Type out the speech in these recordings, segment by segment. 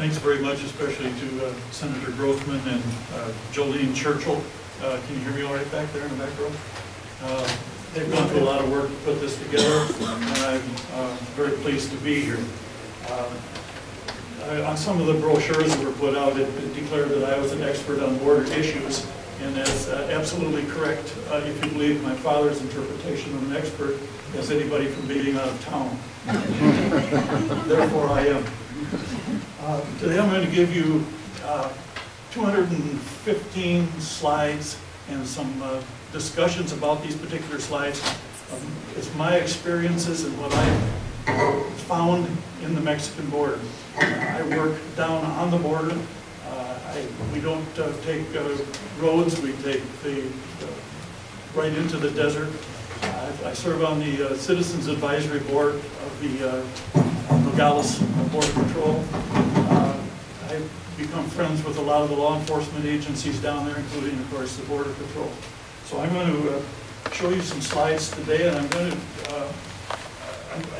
Thanks very much, especially to Senator Grothman and Jolene Churchill. Can you hear me all right back there in the back row? They've gone through a lot of work to put this together, and I'm very pleased to be here. On some of the brochures that were put out, it declared that I was an expert on border issues, and that's absolutely correct if you believe my father's interpretation of an expert as anybody from being out of town. Therefore, I am. Today I'm going to give you 215 slides and some discussions about these particular slides. It's my experiences and what I found in the Mexican border. I work down on the border. We don't take roads, we take right into the desert. I serve on the Citizens Advisory Board of the Nogales Border Patrol. I've become friends with a lot of the law enforcement agencies down there, including, of course, the Border Patrol. So I'm going to show you some slides today, and I'm going to,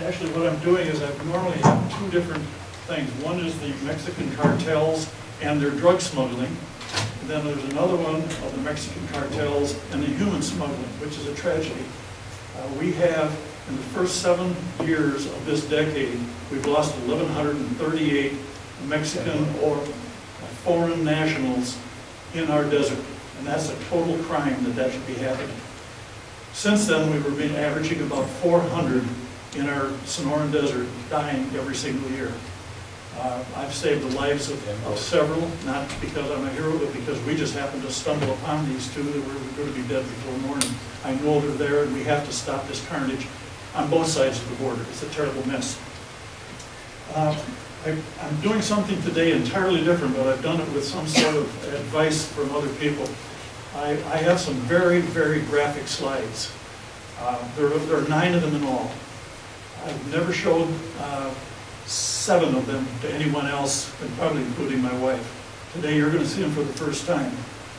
actually what I'm doing is I normally have two different things. One is the Mexican cartels and their drug smuggling. And then there's another one of the Mexican cartels and the human smuggling, which is a tragedy. We have, in the first 7 years of this decade, we've lost 1,138 Mexican or foreign nationals in our desert. And that's a total crime that should be happening. Since then, we've been averaging about 400 in our Sonoran desert, dying every single year. I've saved the lives of several, not because I'm a hero, but because we just happened to stumble upon these two that were going to be dead before morning. I know they're there, and we have to stop this carnage on both sides of the border. It's a terrible mess. I'm doing something today entirely different, but I've done it with some sort of advice from other people. I have some very, very graphic slides. There are 9 of them in all. I've never showed 7 of them to anyone else, and probably including my wife. Today you're going to see them for the first time.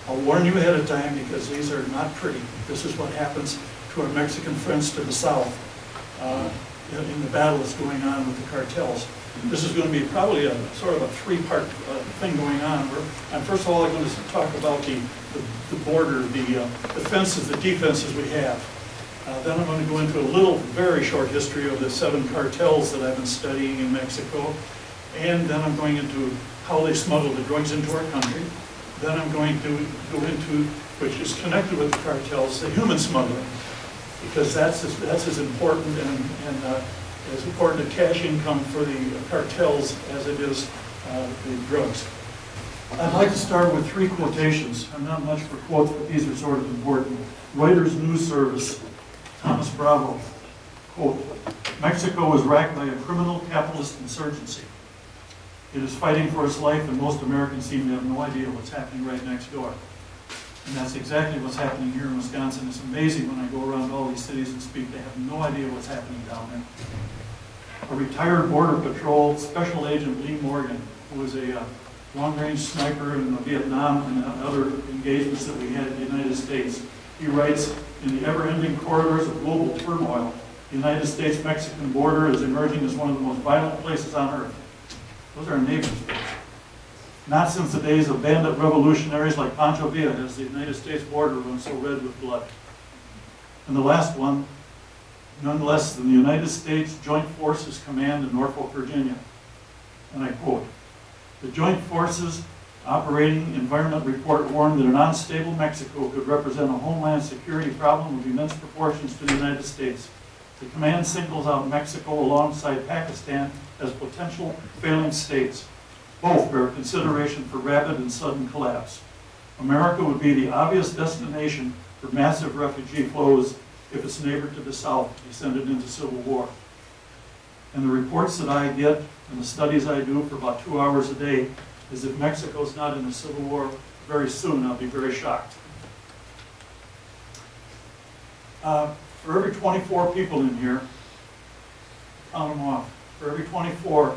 I'll warn you ahead of time because these are not pretty. This is what happens to our Mexican friends to the south in the battle that's going on with the cartels. This is going to be probably a sort of a 3-part thing going on. I'm first of all going to talk about the border, the fences, the defenses we have. Then I'm going to go into a little, very short history of the 7 cartels that I've been studying in Mexico. And then I'm going into how they smuggle the drugs into our country. Then I'm going to go into, which is connected with the cartels, the human smuggling. Because that's as important and as important a cash income for the cartels as it is the drugs. I'd like to start with 3 quotations. I'm not much for quotes, but these are sort of important. Reuters News Service, Thomas Bravo, quote, "Mexico is racked by a criminal capitalist insurgency. It is fighting for its life, and most Americans seem to have no idea what's happening right next door." And that's exactly what's happening here in Wisconsin. It's amazing when I go around all these cities and speak, they have no idea what's happening down there. A retired Border Patrol Special Agent Lee Morgan, who was a long-range sniper in Vietnam and other engagements that we had in the United States, he writes, "In the ever-ending corridors of global turmoil, the United States-Mexican border is emerging as one of the most violent places on earth." Those are our neighbors. Not since the days of bandit revolutionaries like Pancho Villa has the United States border run so red with blood. And the last one, none less than the United States Joint Forces Command in Norfolk, Virginia. And I quote, "The Joint Forces Operating Environment Report warned that an unstable Mexico could represent a homeland security problem of immense proportions to the United States. The command singles out Mexico alongside Pakistan as potential failing states. Both bear consideration for rapid and sudden collapse. America would be the obvious destination for massive refugee flows if its neighbor to the south descended into civil war. And the reports that I get and the studies I do for about 2 hours a day is if Mexico's not in a civil war very soon, I'll be very shocked." For every 24 people in here, count them off. For every 24,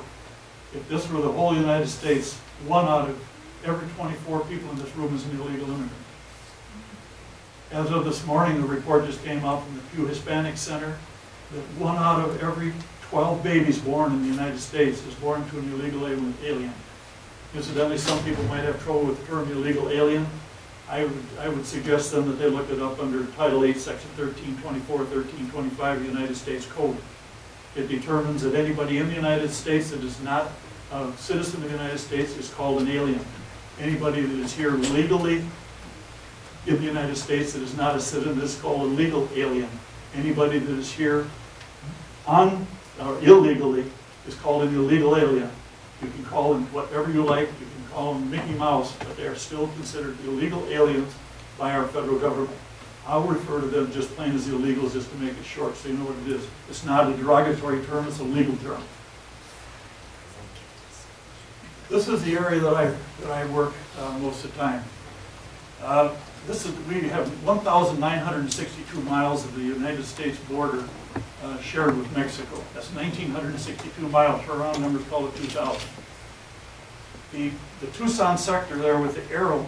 if this were the whole United States, 1 out of every 24 people in this room is an illegal immigrant. As of this morning, the report just came out from the Pew Hispanic Center that 1 out of every 12 babies born in the United States is born to an illegal alien. Incidentally, some people might have trouble with the term illegal alien. I would suggest them that they look it up under Title 8, Section 1324, 1325 of the United States Code. It determines that anybody in the United States that is not a citizen of the United States is called an alien. Anybody that is here legally in the United States that is not a citizen is called a legal alien. Anybody that is here illegally is called an illegal alien. You can call them whatever you like. You can call them Mickey Mouse, but they are still considered illegal aliens by our federal government. I'll refer to them just plain as illegals just to make it short so you know what it is. It's not a derogatory term, it's a legal term. This is the area that I work most of the time. We have 1,962 miles of the United States border shared with Mexico. That's 1,962 miles. For round numbers, call it 2,000. The Tucson sector there with the arrow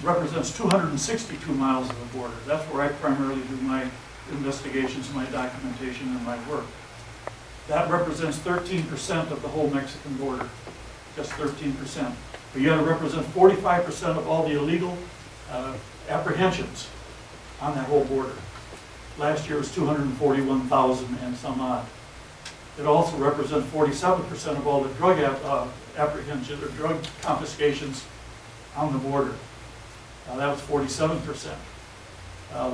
represents 262 miles of the border. That's where I primarily do my investigations, my documentation, and my work. That represents 13% of the whole Mexican border, just 13%. But you got to represent 45% of all the illegal apprehensions on that whole border. Last year was 241,000 and some odd. It also represents 47% of all the drug apprehensions or drug confiscations on the border. That was 47%.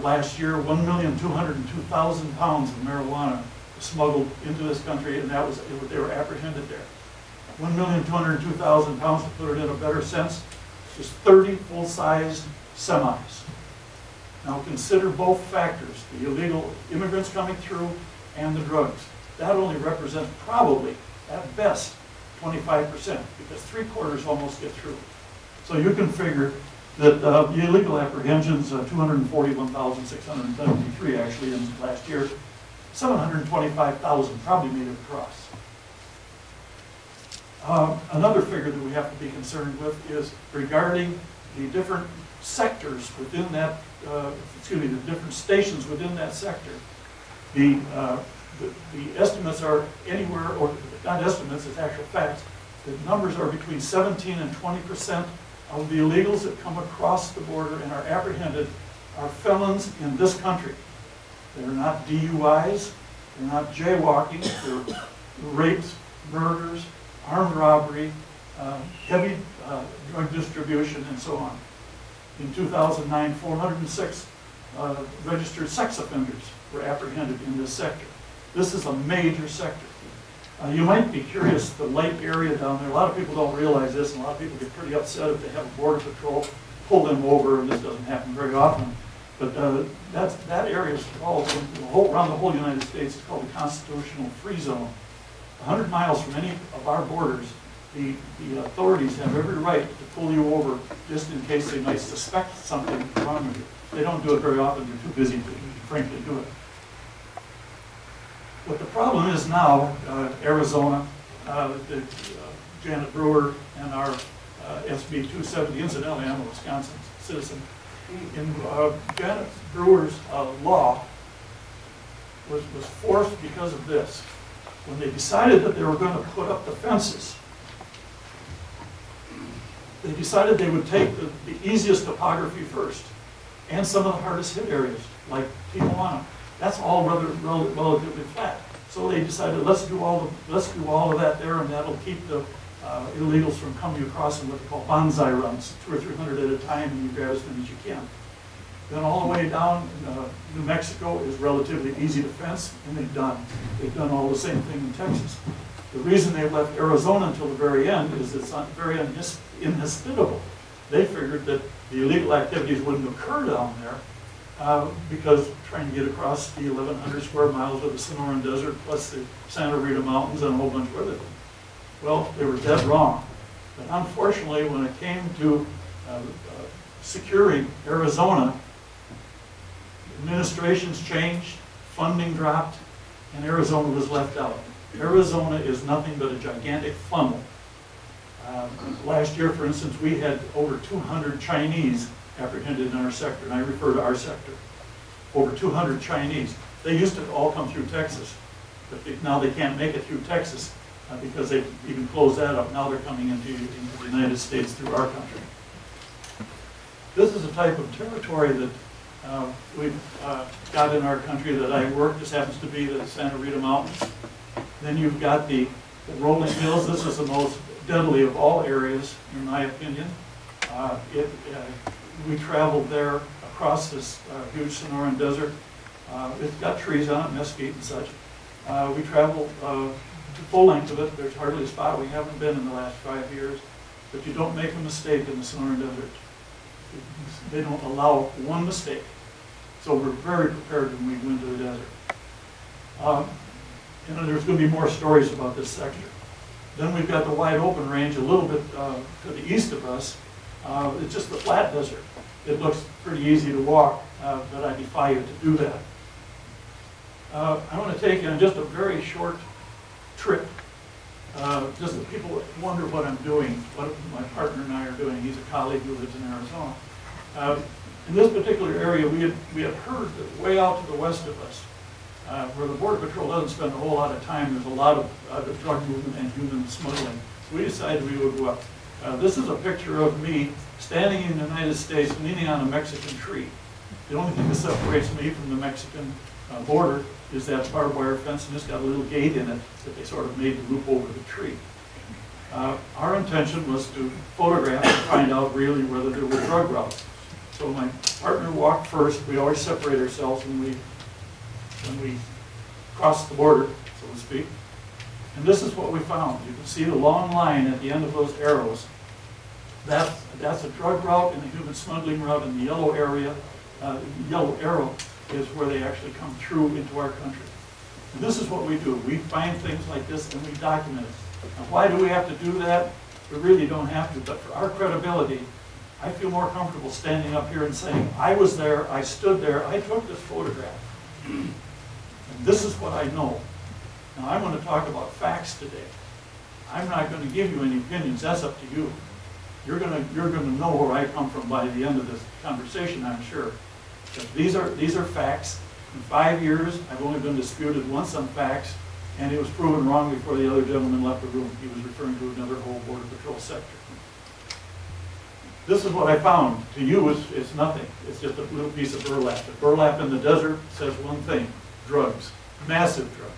Last year, 1,202,000 pounds of marijuana was smuggled into this country, and they were apprehended there. 1,202,000 pounds, to put it in a better sense, is 30 full-size semis. Now consider both factors, the illegal immigrants coming through and the drugs. That only represents probably, at best, 25%, because 3/4 almost get through. So you can figure that the illegal apprehensions, 241,673 actually in last year, 725,000 probably made it across. Another figure that we have to be concerned with is regarding the different sectors within that, the different stations within that sector. The estimates are anywhere, or not estimates, it's actual facts. The numbers are between 17 and 20% of the illegals that come across the border and are apprehended are felons in this country. They're not DUIs, they're not jaywalking, they're rapes, murders, armed robbery, heavy drug distribution, and so on. In 2009, 406 registered sex offenders were apprehended in this sector. This is a major sector. You might be curious, the light area down there, a lot of people don't realize this, and a lot of people get pretty upset if they have a border patrol pull them over, and this doesn't happen very often. But that area is called, around the whole United States, it's called the Constitutional Free Zone. 100 miles from any of our borders, the authorities have every right to pull you over just in case they might suspect something wrong with you. They don't do it very often, they're too busy to frankly do it. What the problem is now, Arizona, Janet Brewer and our SB 270, incidentally, I'm a Wisconsin citizen. In Janet Brewer's law was forced because of this. When they decided that they were going to put up the fences, they decided they would take the easiest topography first, and some of the hardest hit areas, like Tijuana. That's all relatively flat. So they decided, let's do all of that there, and that'll keep the illegals from coming across in what they call banzai runs, 200 or 300 at a time, and you grab as many as you can. Then all the way down, New Mexico is relatively easy to fence, and they've done all the same thing in Texas. The reason they left Arizona until the very end is it's not very inhospitable. They figured that the illegal activities wouldn't occur down there because trying to get across the 1,100 square miles of the Sonoran Desert, plus the Santa Rita Mountains and a whole bunch of other things. Well, they were dead wrong. But unfortunately, when it came to securing Arizona, administrations changed, funding dropped, and Arizona was left out. Arizona is nothing but a gigantic funnel. Last year, for instance, we had over 200 Chinese apprehended in our sector, and I refer to our sector. Over 200 Chinese. They used to all come through Texas, but now they can't make it through Texas because they've even closed that up. Now they're coming into the United States through our country. This is a type of territory that we've got in our country that I work. This happens to be the Santa Rita Mountains. Then you've got the rolling hills. This is the most deadly of all areas, in my opinion. We traveled there across this huge Sonoran desert. It's got trees on it, mesquite and such. We traveled the full length of it. There's hardly a spot we haven't been in the last 5 years. But you don't make a mistake in the Sonoran desert. They don't allow one mistake. So we're very prepared when we go into the desert. There's going to be more stories about this sector. Then we've got the wide open range a little bit to the east of us. It's just the flat desert. It looks pretty easy to walk, but I defy you to do that. I want to take you on just a very short trip. Just that people wonder what I'm doing, what my partner and I are doing. He's a colleague who lives in Arizona. In this particular area, we had heard that way out to the west of us, where the Border Patrol doesn't spend a whole lot of time, there's a lot of drug movement and human smuggling. So we decided we would go up. This is a picture of me standing in the United States leaning on a Mexican tree. The only thing that separates me from the Mexican border is that barbed wire fence, and it's got a little gate in it that they sort of made to loop over the tree. Our intention was to photograph and find out really whether there were drug routes. So my partner walked first. We always separate ourselves when we cross the border, so to speak. And this is what we found. You can see the long line at the end of those arrows. That's a drug route and a human smuggling route in the yellow area. The yellow arrow is where they actually come through into our country. And this is what we do. We find things like this and we document it. Now, why do we have to do that? We really don't have to, but for our credibility, I feel more comfortable standing up here and saying, I was there, I stood there, I took this photograph. And this is what I know. Now, I'm going to talk about facts today. I'm not going to give you any opinions. That's up to you. You're going to know where I come from by the end of this conversation, I'm sure. But these are facts. In 5 years, I've only been disputed once on facts, and it was proven wrong before the other gentleman left the room. He was referring to another whole Border Patrol sector. This is what I found. To you, it's nothing. It's just a little piece of burlap. The burlap in the desert says one thing: drugs, massive drugs.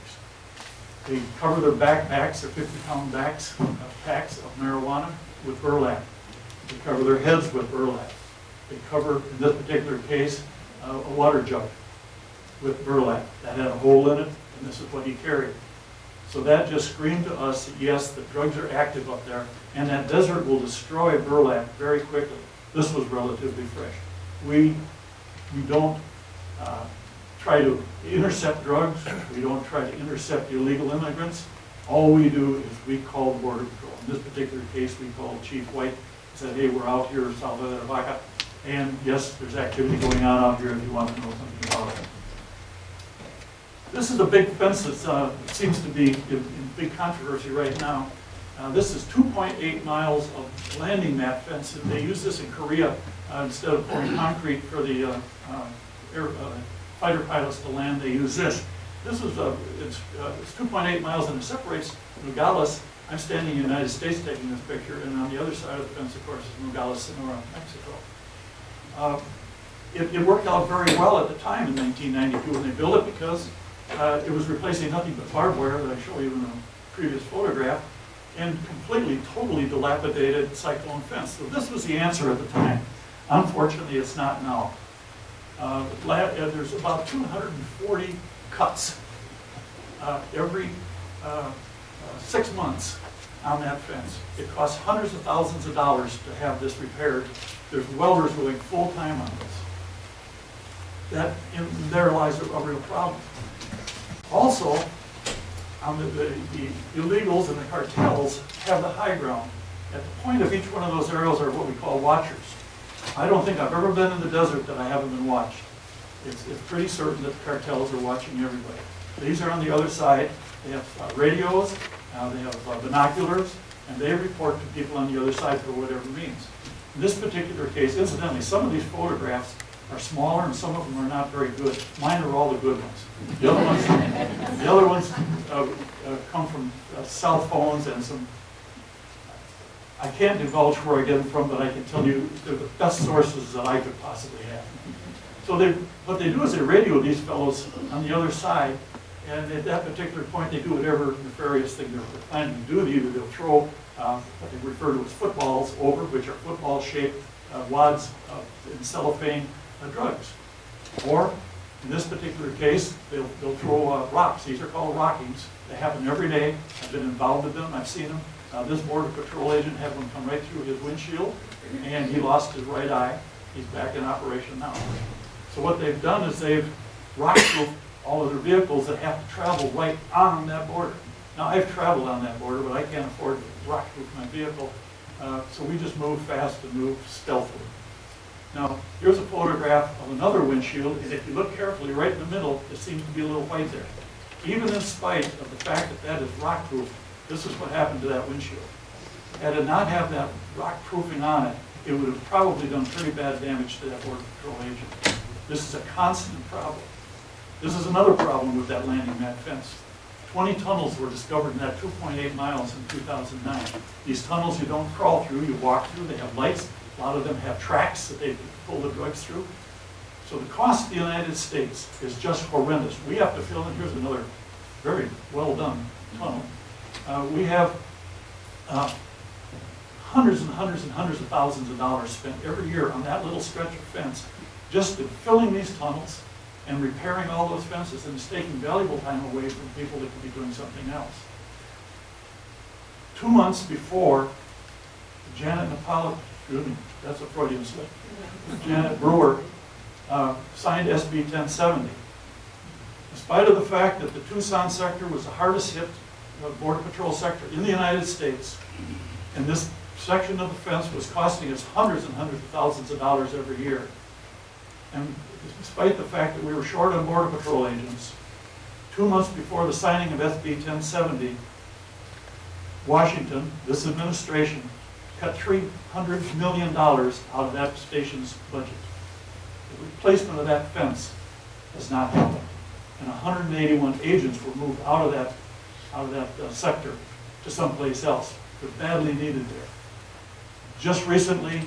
They cover their backpacks, their 50-pound packs of marijuana with burlap. They cover their heads with burlap. They cover, in this particular case, a water jug with burlap. That had a hole in it, and this is what he carried. So that just screamed to us that yes, the drugs are active up there, and that desert will destroy burlap very quickly. This was relatively fresh. We don't try to intercept drugs. We don't try to intercept illegal immigrants. All we do is we call the Border Patrol. In this particular case, we called Chief White and said, hey, we're out here south of the Vaca, and yes, there's activity going on out here if you want to know something about it. This is a big fence that seems to be in big controversy right now. This is 2.8 miles of landing mat fence. They use this in Korea instead of pouring concrete for the fighter pilots to land. They use this. This is it's 2.8 miles, and it separates Nogales. I'm standing in the United States taking this picture, and on the other side of the fence, of course, is Nogales, Sonora, Mexico. It worked out very well at the time in 1992 when they built it, because it was replacing nothing but barbed wire that I showed you in the previous photograph, and completely, totally dilapidated cyclone fence. So this was the answer at the time. Unfortunately, it's not now. There's about 240 cuts every 6 months on that fence. It costs hundreds of thousands of dollars to have this repaired. There's welders going full-time on this. There lies a real problem. Also, the illegals and the cartels have the high ground. At the point of each one of those arrows are what we call watchers. I don't think I've ever been in the desert that I haven't been watched. It's pretty certain that the cartels are watching everybody. These are on the other side. They have radios, they have binoculars, and they report to people on the other side for whatever means. In this particular case, incidentally, some of these photographs are smaller and some of them are not very good. Mine are all the good ones. The other ones come from cell phones and some, I can't divulge where I get them from, but I can tell you they're the best sources that I could possibly have. So what they do is they radio these fellows on the other side, and at that particular point they do whatever nefarious thing they're planning to do. Either they'll throw what they refer to as footballs over, which are football-shaped wads in cellophane drugs. Or, in this particular case, they'll throw rocks. These are called rockings. They happen every day. I've been involved with them. I've seen them. This Border Patrol agent had one come right through his windshield, and he lost his right eye. He's back in operation now. So what they've done is they've rock-proofed all of their vehicles that have to travel right on that border. Now, I've traveled on that border, but I can't afford to rock-proof my vehicle, so we just move fast and move stealthily. Now, here's a photograph of another windshield, and if you look carefully, right in the middle, there seems to be a little white there. Even in spite of the fact that that is rock-proof, this is what happened to that windshield. Had it not have that rock-proofing on it, it would have probably done pretty bad damage to that Border Patrol agent. This is a constant problem. This is another problem with that landing mat fence. 20 tunnels were discovered in that 2.8 miles in 2009. These tunnels you don't crawl through, you walk through. They have lights. A lot of them have tracks that they pull the drugs through. So the cost of the United States is just horrendous. We have to fill in, here's another very well done tunnel. We have hundreds and hundreds and hundreds of thousands of dollars spent every year on that little stretch of fence, just in filling these tunnels and repairing all those fences, and it's taking valuable time away from people that could be doing something else. 2 months before Janet Napolitan, excuse me, that's a Freudian slip, Janet Brewer signed SB 1070. In spite of the fact that the Tucson sector was the hardest hit Border Patrol sector in the United States, and this section of the fence was costing us hundreds and hundreds of thousands of dollars every year. And despite the fact that we were short on Border Patrol agents, 2 months before the signing of SB 1070, Washington, this administration, cut $300 million out of that station's budget. The replacement of that fence has not happened. And 181 agents were moved out of that sector to someplace else. They're badly needed there. Just recently,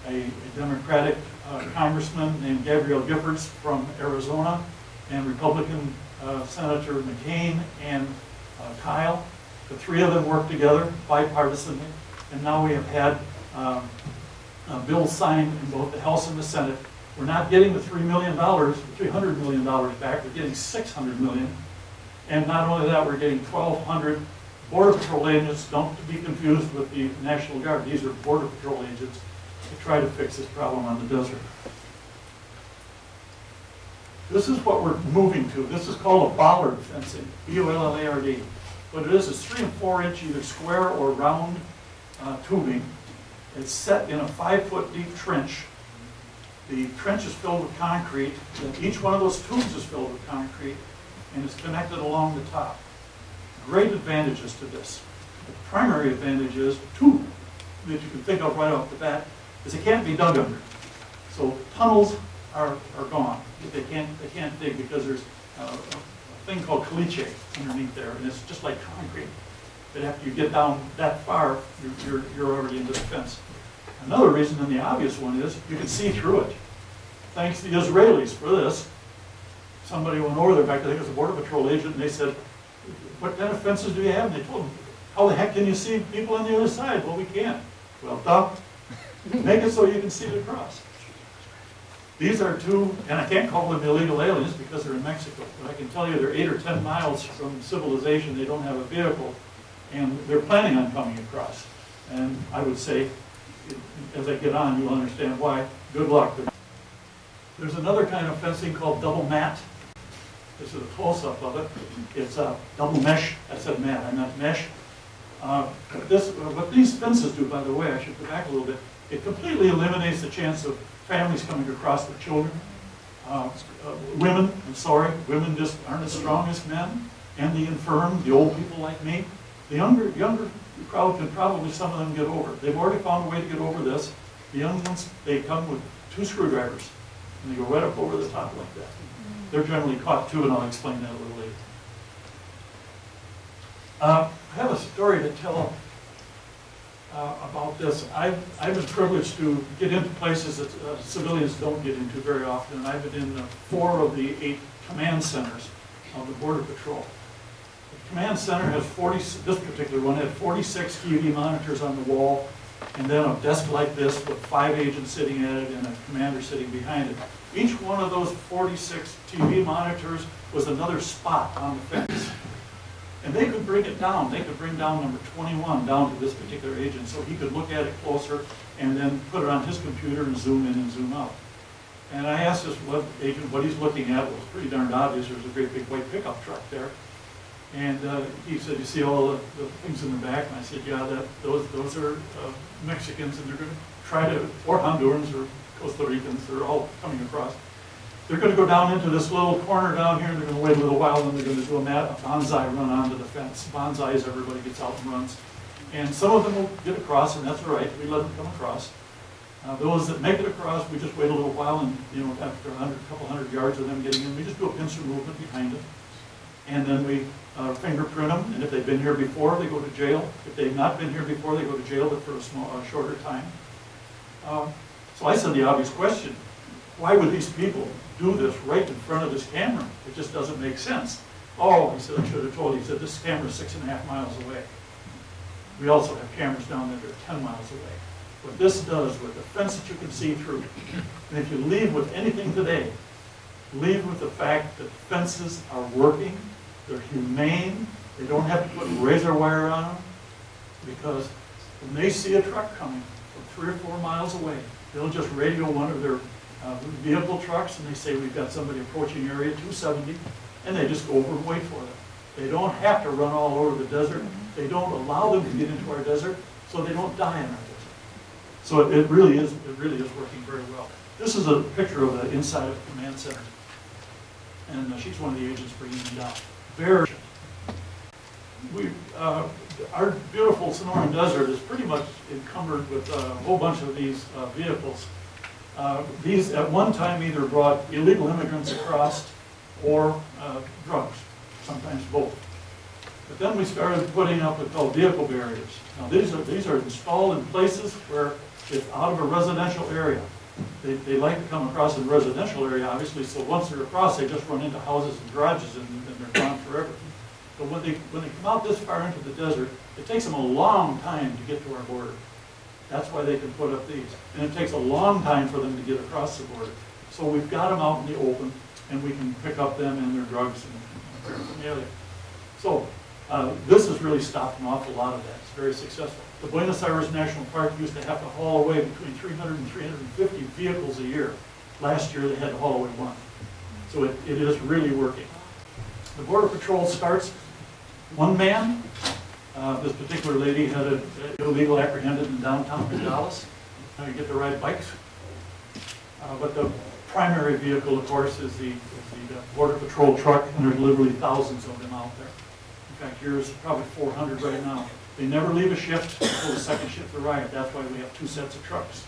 a Democratic congressman named Gabrielle Giffords from Arizona, and Republican Senator McCain and Kyle, the three of them worked together bipartisanly, and now we have had bills signed in both the House and the Senate. We're not getting the $300 million back, we're getting $600 million. And not only that, we're getting 1,200 Border Patrol agents, don't to be confused with the National Guard. These are Border Patrol agents to try to fix this problem on the desert. This is what we're moving to. This is called a bollard fencing, B-O-L-L-A-R-D. What it is 3 and 4 inch either square or round tubing. It's set in a 5-foot deep trench. The trench is filled with concrete, and each one of those tubes is filled with concrete, and it's connected along the top. Great advantages to this. The primary advantage is, two that you can think of right off the bat, is it can't be dug under. So tunnels are gone. They can't dig because there's a thing called caliche underneath there, and it's just like concrete. But after you get down that far, you're already into the fence. Another reason, and the obvious one, is you can see through it. Thanks to the Israelis for this. Somebody went over there back, I think it was a Border Patrol agent, and they said, "What kind of fences do you have?" And they told them, "How the heck can you see people on the other side?" "Well, we can't." "Well, duh. Make it so you can see it across." These are two, and I can't call them illegal aliens because they're in Mexico, but I can tell you they're 8 or 10 miles from civilization. They don't have a vehicle, and they're planning on coming across. And I would say, as I get on, you'll understand why. Good luck. There's another kind of fencing called double mat. This is a close-up of it. It's a double mesh. I said mat, I meant mesh. What these fences do, by the way, I should go back a little bit, it completely eliminates the chance of families coming across with children. Women, women just aren't as strong as men, and the infirm, the old people like me. The younger crowd can probably, some of them, get over. They've already found a way to get over this. The young ones, they come with 2 screwdrivers, and they go right up over the top like that. They're generally caught too, and I'll explain that a little later. I have story to tell about this. I've been privileged to get into places that civilians don't get into very often, and I've been in 4 of the 8 command centers of the Border Patrol. The command center has this particular one had 46 TV monitors on the wall, and then a desk like this with 5 agents sitting at it and a commander sitting behind it. Each one of those 46 TV monitors was another spot on the fence. And they could bring it down. They could bring down number 21 down to this particular agent so he could look at it closer and then put it on his computer and zoom in and zoom out. And I asked this agent what he's looking at. It was pretty darned obvious. There was a great big white pickup truck there. And he said, "You see all the things in the back?" And I said, "Yeah, those are Mexicans, and they're going to try to, or Hondurans or Costa Ricans, they're all coming across. They're going to go down into this little corner down here, and they're going to wait a little while, and then they're going to do a bonsai run onto the fence." Bonsai is everybody gets out and runs. And some of them will get across, and that's all right. We let them come across. Those that make it across, we just wait a little while, and after a couple hundred yards of them getting in, we just do a pincer movement behind them. And then we fingerprint them, and if they've been here before, they go to jail. If they've not been here before, they go to jail, but for a shorter time. So I said the obvious question: why would these people do this right in front of this camera? It just doesn't make sense. "Oh," he said, "I should have told you." He said, "This camera's 6.5 miles away. We also have cameras down there that are 10 miles away. What this does with the fence that you can see through, and if you leave with anything today, leave with the fact that fences are working, they're humane, they don't have to put razor wire on them, because when they see a truck coming from 3 or 4 miles away, they'll just radio one of their vehicle trucks, and they say, "We've got somebody approaching area 270, and they just go over and wait for them. They don't have to run all over the desert. They don't allow them to get into our desert, so they don't die in our desert. So it really is working very well. This is a picture of the inside of the command center, and she's one of the agents bringing them down. Very. Our beautiful Sonoran Desert is pretty much encumbered with a whole bunch of these vehicles. These at one time either brought illegal immigrants across or drugs, sometimes both. But then we started putting up what's called vehicle barriers. Now these are installed in places where it's out of a residential area. They like to come across in a residential area, obviously, so once they're across, they just run into houses and garages and they're gone forever. But when they come out this far into the desert, it takes them a long time to get to our border. That's why they can put up these. And it takes a long time for them to get across the border. So we've got them out in the open, and we can pick up them and their drugs and paraphernalia. So this has really stopped an awful lot of that. It's very successful. The Buenos Aires National Park used to have to haul away between 300 and 350 vehicles a year. Last year they had to haul away 1. So it is really working. The Border Patrol starts 1 man. This particular lady had an illegal apprehended in downtown Dallas. You get to ride bikes. But the primary vehicle, of course, is the Border Patrol truck, and there's literally thousands of them out there. In fact, here's probably 400 right now. They never leave a shift until the second shift arrives. That's why we have 2 sets of trucks.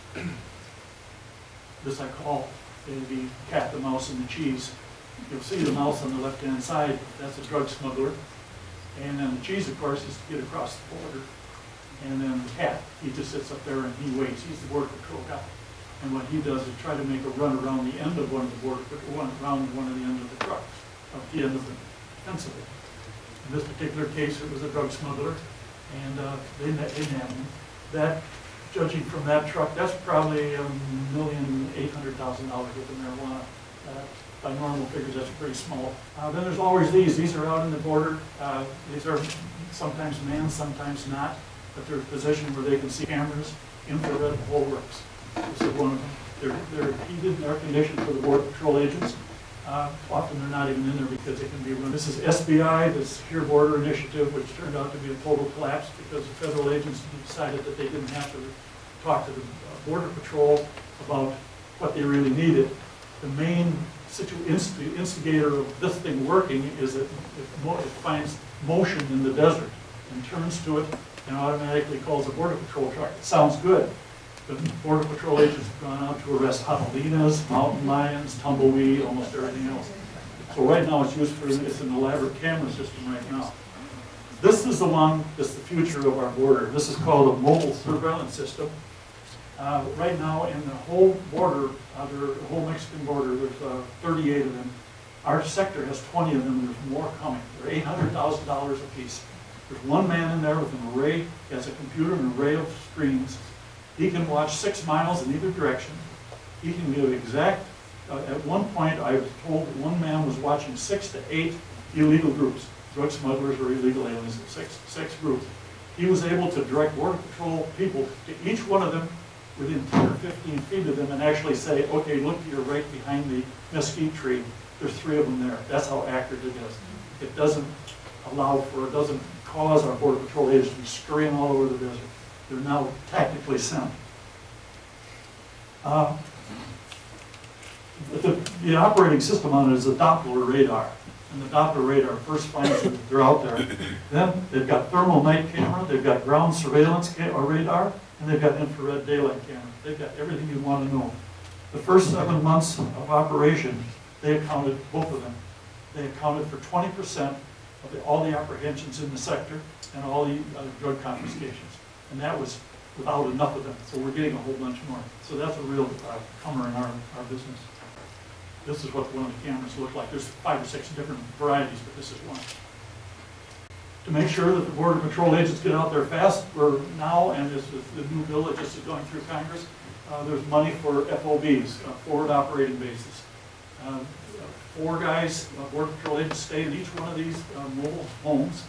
This I call the cat, the mouse, and the cheese. You'll see the mouse on the left-hand side. That's a drug smuggler. And then the cheese, of course, is to get across the border. And then the cat, he just sits up there and he waits. He's the Border Patrol guy. And what he does is try to make a run around the end of one of the Border Patrol, around one of the ends of the trucks, up the end of the fence of it. In this particular case, it was a drug smuggler, and they nabbed him. That, judging from that truck, that's probably $1,800,000 worth of marijuana. By normal figures, that's pretty small. Then there's always these. These are out in the border. These are sometimes manned, sometimes not. But they're positioned where they can see cameras, infrared, the whole works. This is one of them. They're heated and air-conditioned for the Border Patrol agents. Often they're not even in there because they can be run. This is SBI, this Secure Border Initiative, which turned out to be a total collapse because the federal agents decided that they didn't have to talk to the Border Patrol about what they really needed. The main instigator of this thing working is that it finds motion in the desert and turns to it and automatically calls a Border Patrol truck. It sounds good. The Border Patrol agents have gone out to arrest javelinas, mountain lions, tumbleweed, almost everything else. So right now it's used for, it's an elaborate camera system right now. This is the one that's the future of our border. This is called a mobile surveillance system. Right now in the whole border, the whole Mexican border, there's 38 of them. Our sector has 20 of them, and there's more coming. They're $800,000 a piece. There's one man in there with an array, he has a computer and an array of screens. He can watch 6 miles in either direction. He can give exact, at one point I was told that one man was watching 6 to 8 illegal groups, drug smugglers or illegal aliens, six groups. He was able to direct Border Patrol people to each one of them within 10 or 15 feet of them and actually say, okay, look to your right behind the mesquite tree. There's 3 of them there. That's how accurate it is. It doesn't allow for, it doesn't cause our Border Patrol agents to be scurrying all over the desert. They're now tactically sent. The operating system on it is a Doppler radar. And the Doppler radar first finds that they're out there. Then they've got thermal night camera, they've got ground surveillance radar, and they've got infrared daylight camera. They've got everything you want to know. The first 7 months of operation, they accounted, both of them, they accounted for 20% of all the apprehensions in the sector and all the drug confiscations. And that was without enough of them. So we're getting a whole bunch more. So that's a real comer in our business. This is what one of the cameras look like. There's 5 or 6 different varieties, but this is one. To make sure that the Border Patrol agents get out there fast, we're now, and this is the new bill that just is going through Congress, there's money for FOBs, forward operating bases. 4 guys, Border Patrol agents, stay in each one of these mobile homes.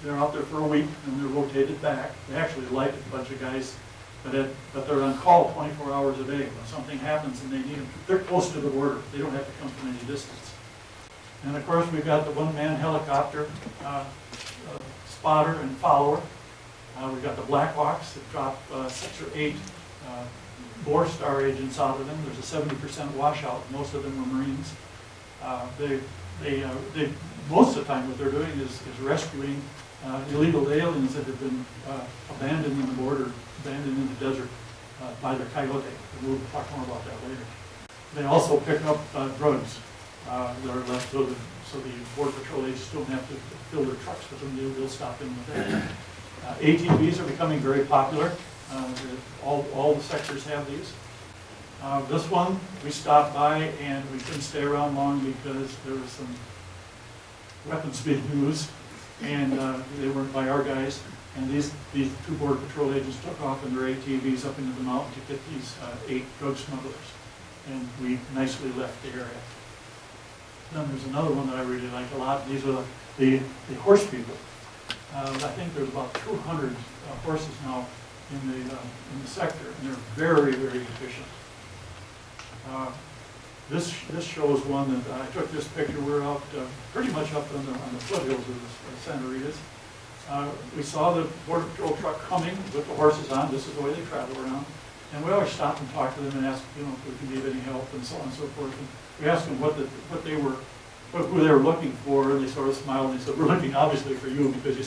They're out there for a week and they're rotated back. They actually like a bunch of guys, but they're on call 24 hours a day. When something happens and they need them, they're close to the border. They don't have to come from any distance. And of course, we've got the one-man helicopter spotter and follower. We've got the Blackhawks that drop 6 or 8 Bore Star agents out of them. There's a 70% washout. Most of them are Marines. Most of the time what they're doing is rescuing illegal aliens that have been abandoned in the border, abandoned in the desert by their coyote. We'll talk more about that later. They also pick up drugs that are left so the Border Patrol agents don't have to fill their trucks with them. They'll stop in with that. ATVs are becoming very popular. All the sectors have these. This one, we stopped by and we couldn't stay around long because there was some weapons being used, and they weren't by our guys. And these 2 Border Patrol agents took off in their ATVs up into the mountain to get these 8 drug smugglers. And we nicely left the area. Then there's another one that I really like a lot. These are the horse people. I think there's about 200 horses now in the sector, and they're very, very efficient. This shows one that I took this picture. We're out pretty much up on the foothills of the Santa Ritas. We saw the Border Patrol truck coming with the horses on. This is the way they travel around. And we always stop and talk to them and ask, if we can give any help and so on and so forth. And we asked them who they were looking for, and they sort of smiled and they said, we're looking obviously for you because you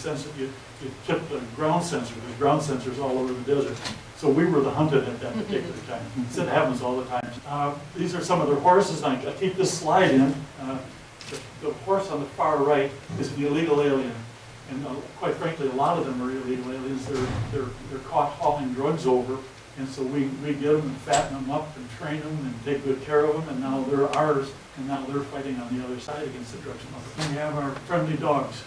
tipped the ground sensor. There's ground sensors all over the desert. So we were the hunted at that particular time. It happens all the time. These are some of their horses. I keep this slide in. The horse on the far right is an illegal alien. And quite frankly, a lot of them are illegal aliens. They're caught hauling drugs over. And so we get them and fatten them up and train them and take good care of them. And now they're ours. And now they're fighting on the other side against the drug smugglers. And we have our friendly dogs.